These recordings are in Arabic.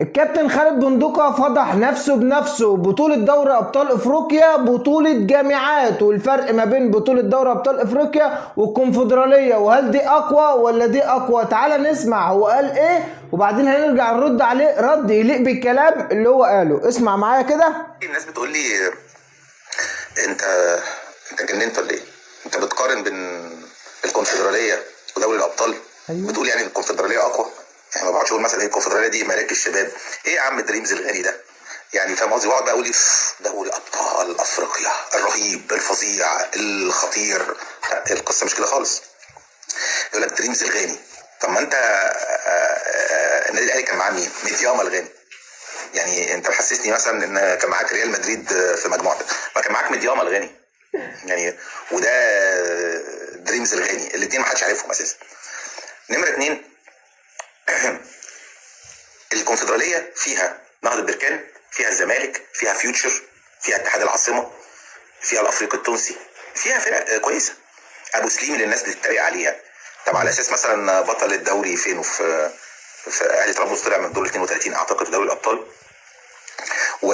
الكابتن خالد بندقة فضح نفسه بنفسه. بطولة دوري أبطال إفريقيا بطولة جامعات، والفرق ما بين بطولة دوري أبطال إفريقيا والكونفدرالية، وهل دي أقوى ولا دي أقوى؟ تعال نسمع هو قال إيه وبعدين هنرجع نرد عليه رد يليق بالكلام اللي هو قاله. اسمع معايا كده. الناس بتقول لي انت جننت ولا ايه؟ انت بتقارن بين الكونفدرالية ودوري الأبطال؟ أيوة. بتقول يعني الكونفدرالية أقوى؟ يعني ما بقعدش اقول مثلا الكونفدراليه دي مراكز الشباب، ايه يا عم دريمز الغني ده؟ يعني فاهم قصدي؟ بقعد بقى اقول دوري ابطال افريقيا الرهيب الفظيع الخطير. لا، القصه مش كده خالص. يقول لك دريمز الغني. طب ما انت النادي الاهلي كان معاه مين؟ ميدياما الغني. يعني انت محسسني مثلا ان كان معاك ريال مدريد في مجموعتك، ما كان معاك ميدياما الغني يعني، وده دريمز الغني. الاثنين ما حدش عارفهم اساسا. نمره 2، الكونفدراليه فيها نهضه بركان، فيها الزمالك، فيها فيوتشر، فيها اتحاد العاصمه، فيها الافريقي التونسي، فيها فرق كويسه. ابو سليم اللي الناس بتتريق عليها. طب على اساس مثلا بطل الدوري فين؟ في اهلي طرابلس طلع من دور 32 اعتقد في دوري الابطال. و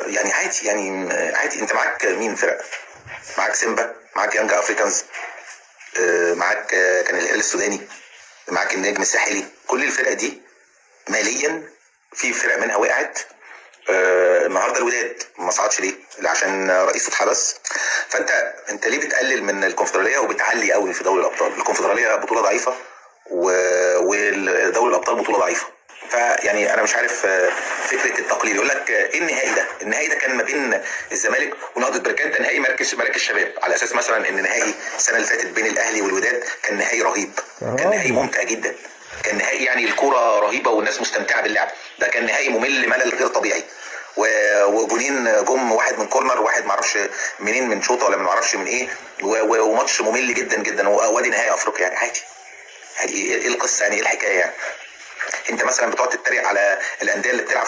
يعني عادي، يعني عادي. انت معاك مين فرق؟ معاك سيمبا، معاك يانج افريكانز، معاك كان الهلال السوداني، معاك النجم الساحلي. كل الفرق دي ماليا في فرق منها وقعت. النهارده الوداد ما صعدش ليه؟ عشان رئيسه اتحبس. فانت ليه بتقلل من الكونفدراليه وبتعلي قوي في دوري الابطال؟ الكونفدراليه بطوله ضعيفه ودوري الابطال بطوله ضعيفه. فيعني انا مش عارف فكره التقليل. يقول لك ايه النهائي ده؟ النهائي ده كان ما بين الزمالك ونهضه بركان، ده نهائي مراكز الشباب، على اساس مثلا ان نهائي السنه اللي فاتت بين الاهلي والوداد كان نهائي رهيب، كان نهائي ممتع جدا، كان نهائي يعني الكوره رهيبه والناس مستمتعه باللعب. ده كان نهائي ممل ملل غير طبيعي، وجونين جم، واحد من كورنر واحد معرفش منين، من شوطه ولا من معرفش من ايه، وماتش ممل جدا جدا. وادي نهائي افريقيا يعني عادي. ايه القصه يعني؟ ايه الحكايه يعني؟ انت مثلا بتقعد تتريق على الانديه اللي بتلعب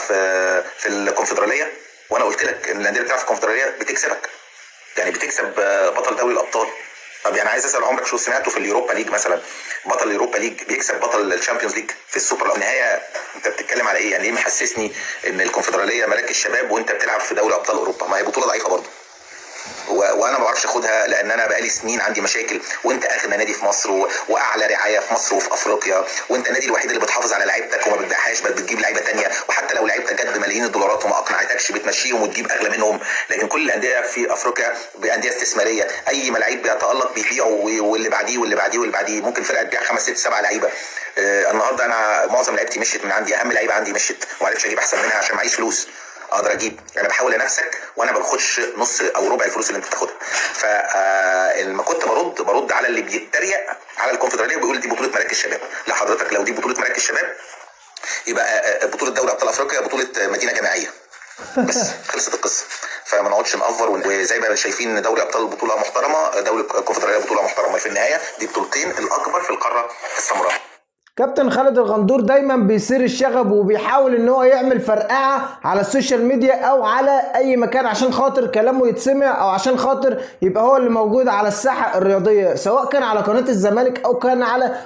في الكونفدراليه، وانا قلت لك ان الانديه اللي بتلعب في الكونفدراليه بتكسبك، يعني بتكسب بطل دوري الابطال. طب يعني عايز اسال عمرك شو سمعته في اليوروبا ليج مثلا؟ بطل اليوروبا ليج بيكسب بطل الشامبيونز ليج في السوبر النهايه. انت بتتكلم على ايه يعني؟ ليه محسسني ان الكونفدراليه مراكز شباب وانت بتلعب في دوري ابطال اوروبا؟ ما هي بطوله ضعيفه برضه، وانا ما بعرفش اخدها لان انا بقالي سنين عندي مشاكل. وانت اغنى نادي في مصر واعلى رعايه في مصر وفي افريقيا، وانت النادي الوحيد اللي بتحافظ على لعيبتك وما بتبيعهاش، بل بتجيب لعيبه تانية، وحتى لو لعيبتك جت بملايين الدولارات وما اقنعتكش بتمشيهم وتجيب اغلى منهم. لكن كل الانديه في افريقيا بانديه استثماريه، اي ما لعيب بيتالق بيبيعوا، واللي بعديه واللي بعديه واللي بعديه. ممكن فرقه تبيع 5 6 7 لعيبه. النهارده انا معظم لعيبتي مشيت من عندي، اهم لعيبه عندي مشيت وما عرفتش اجيب احسن منها عشان معيش فلوس اقدر اجيب. انا بحاول انافسك وانا ما باخدش نص او ربع الفلوس اللي انت بتاخدها. فلما كنت برد على اللي بيتريق على الكونفدراليه وبيقول دي بطوله مراكز شباب، لا حضرتك، لو دي بطوله مراكز شباب يبقى بطوله دوري ابطال افريقيا بطوله مدينه جامعيه بس. خلصت القصه. فما نقعدش نأفور، وزي ما شايفين دوري ابطال بطوله محترمه، دوري الكونفدراليه بطوله محترمه. في النهايه دي بطولتين الاكبر في القاره السمراء. كابتن خالد الغندور دايما بيثير الشغب وبيحاول ان هو يعمل فرقعه على السوشيال ميديا او على اي مكان عشان خاطر كلامه يتسمع، او عشان خاطر يبقى هو اللي موجود على الساحه الرياضيه، سواء كان على قناه الزمالك او كان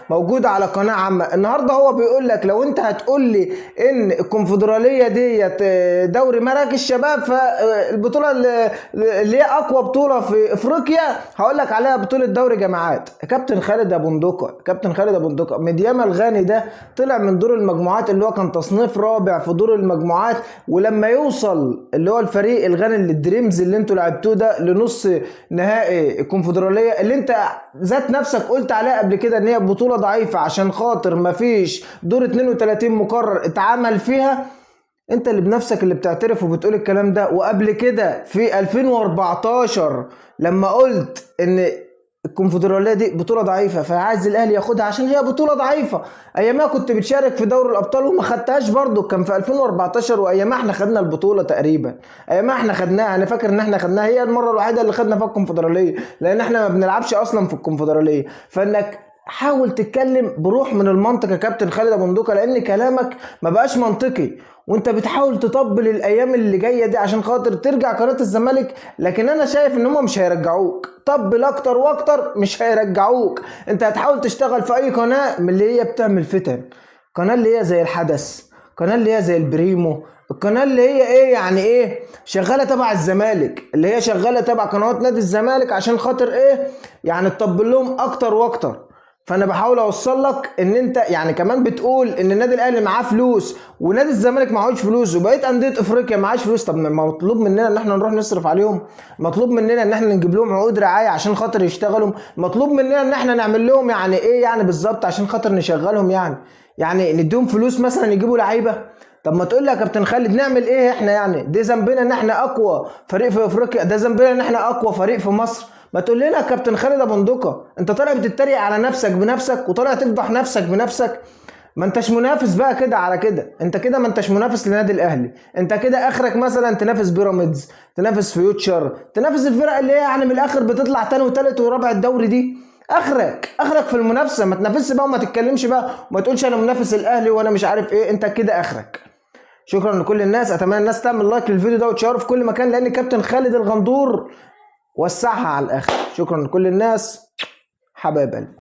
موجود على قناه عامه. النهارده هو بيقول لك لو انت هتقول لي ان الكونفدراليه ديت دوري مراكز شباب، فالبطوله اللي هي اقوى بطوله في افريقيا هقول لك عليها بطوله دوري جامعات. كابتن خالد ابو بندقه، كابتن خالد ابو بندقه، ميدياما الغني ده طلع من دور المجموعات اللي هو كان تصنيف رابع في دور المجموعات، ولما يوصل اللي هو الفريق الغني اللي الدريمز اللي انتوا لعبتوه ده لنص نهائي الكونفدراليه، اللي انت ذات نفسك قلت عليها قبل كده ان هي بطوله ضعيفه عشان خاطر ما فيش دور 32 مقرر اتعمل فيها، انت اللي بنفسك اللي بتعترف وبتقول الكلام ده. وقبل كده في 2014 لما قلت ان الكونفدراليه دي بطوله ضعيفه فعايز الاهلي ياخدها عشان هي بطوله ضعيفه، ايامها كنت بتشارك في دوري الابطال وما خدتهاش برضو، كان في 2014 وايامها احنا خدنا البطوله تقريبا، ايامها احنا خدناها، انا فاكر ان احنا خدناها، هي المره الوحيده اللي خدنا فيها الكونفدراليه لان احنا ما بنلعبش اصلا في الكونفدراليه. فانك حاول تتكلم بروح من المنطق يا كابتن خالد ابو بندقه، لان كلامك ما بقاش منطقي، وانت بتحاول تطبل الايام اللي جايه دي عشان خاطر ترجع قناه الزمالك، لكن انا شايف ان هم مش هيرجعوك، طبل اكتر واكتر مش هيرجعوك. انت هتحاول تشتغل في اي قناه من اللي هي بتعمل فتن، قناه اللي هي زي الحدث، قناه اللي هي زي البريمو، القناه اللي هي ايه يعني ايه شغاله تبع الزمالك، اللي هي شغاله تبع قنوات نادي الزمالك عشان خاطر ايه يعني تطبل لهم اكتر واكتر. فانا بحاول اوصل لك ان انت يعني كمان بتقول ان النادي الاهلي معاه فلوس ونادي الزمالك معهوش فلوس وبقيه انديه افريقيا معهاش فلوس. طب ما مطلوب مننا ان احنا نروح نصرف عليهم، مطلوب مننا ان احنا نجيب لهم عقود رعايه عشان خاطر يشتغلوا، مطلوب مننا ان احنا نعمل لهم يعني ايه يعني بالظبط عشان خاطر نشغلهم، يعني نديهم فلوس مثلا يجيبوا لعيبه. طب ما تقول لي يا كابتن خالد نعمل ايه احنا؟ يعني دي ذنبنا ان احنا اقوى فريق في افريقيا؟ ده ذنبنا ان احنا اقوى فريق في مصر؟ ما تقول لنا يا كابتن خالد ابو بندقه، انت طالع بتتريق على نفسك بنفسك وطالع تفضح نفسك بنفسك. ما انتش منافس بقى كده على كده، انت كده ما انتش منافس للنادي الاهلي، انت كده اخرك مثلا تنافس بيراميدز، تنافس فيوتشر، تنافس الفرق اللي هي يعني من الاخر بتطلع تاني وتالت ورابع الدوري دي. اخرك في المنافسه، ما تنافسش بقى وما تتكلمش بقى وما تقولش انا منافس الاهلي وانا مش عارف ايه، انت كده اخرك. شكرا لكل الناس، اتمنى الناس تعمل لايك للفيديو ده وتشيره في كل مكان لان كابتن خالد الغندور وسعها على الاخر. شكرا لكل الناس حبايب قلبي.